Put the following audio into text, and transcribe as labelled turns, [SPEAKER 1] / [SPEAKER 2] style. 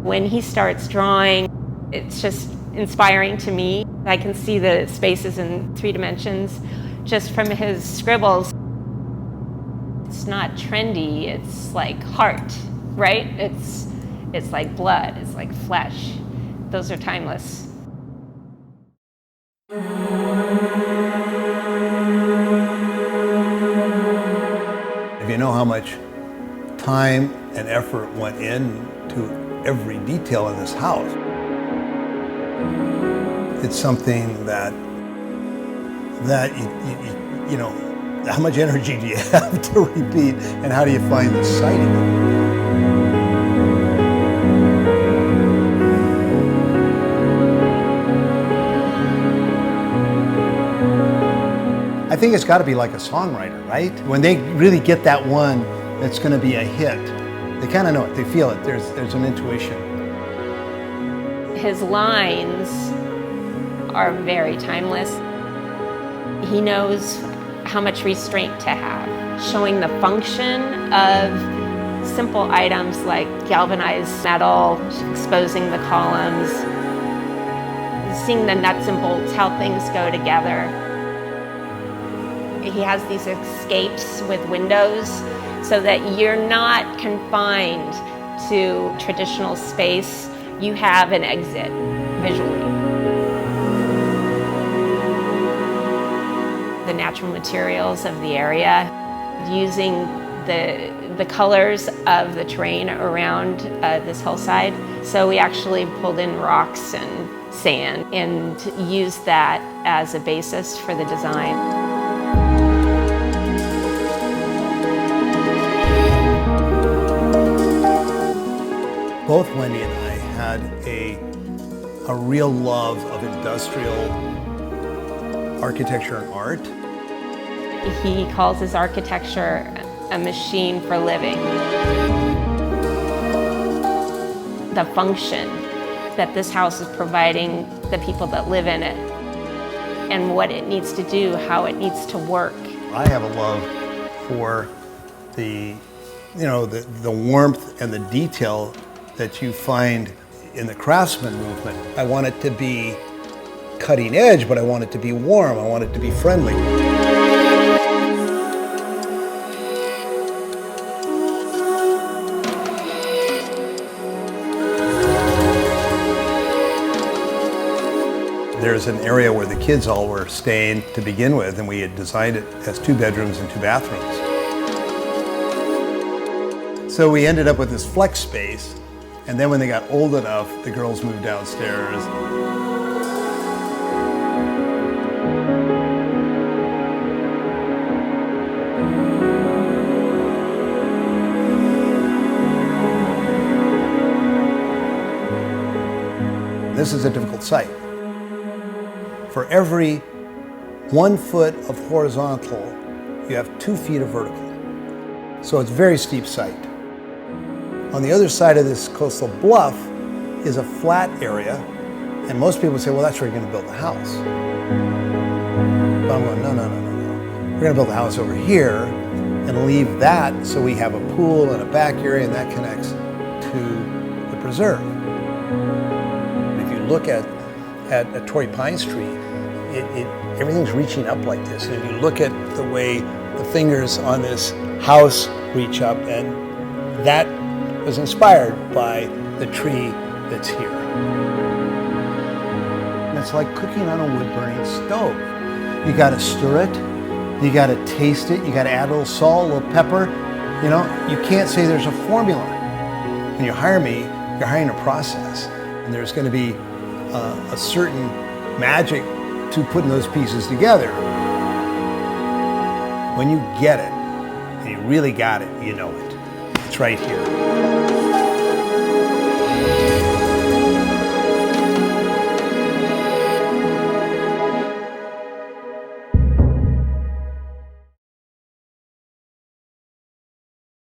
[SPEAKER 1] When he starts drawing, it's just inspiring to me. I can see the spaces in 3 dimensions just from his scribbles. It's not trendy, it's like heart, right? It's like blood, it's like flesh. Those are timeless.
[SPEAKER 2] If you know how much time and effort went into every detail in this house, it's something that you know, how much energy do you have to repeat, and how do you find the site again? I think it's got to be like a songwriter, right? When they really get that one that's going to be a hit, they kind of know it, they feel it, there's an intuition.
[SPEAKER 1] His lines are very timeless. He knows how much restraint to have, showing the function of simple items like galvanized metal, exposing the columns, seeing the nuts and bolts, how things go together. He has these escapes with windows so that you're not confined to traditional space. You have an exit visually. The natural materials of the area, using the colors of the terrain around this hillside. So we actually pulled in rocks and sand and used that as a basis for the design.
[SPEAKER 2] Both Wendy and I had a real love of industrial architecture and art.
[SPEAKER 1] He calls his architecture a machine for living. The function that this house is providing the people that live in it, and what it needs to do, how it needs to work.
[SPEAKER 2] I have a love for the warmth and the detail that you find in the craftsman movement. I want it to be cutting edge, but I want it to be warm. I want it to be friendly. There's an area where the kids all were staying to begin with, and we had designed it as 2 bedrooms and 2 bathrooms. So we ended up with this flex space. And then when they got old enough, the girls moved downstairs. This is a difficult site. For every 1 foot of horizontal, you have 2 feet of vertical. So it's a very steep site. On the other side of this coastal bluff is a flat area, and most people say, well, that's where you're going to build the house. But I'm going, no. We're going to build the house over here and leave that so we have a pool and a back area, and that connects to the preserve. If you look at Torrey Pine Street, everything's reaching up like this. And if you look at the way the fingers on this house reach up, and that was inspired by the tree that's here. And it's like cooking on a wood-burning stove. You gotta stir it, you gotta taste it, you gotta add a little salt, a little pepper. You know, you can't say there's a formula. When you hire me, you're hiring a process. And there's gonna be a certain magic to putting those pieces together. When you get it, and you really got it, you know it. It's right here.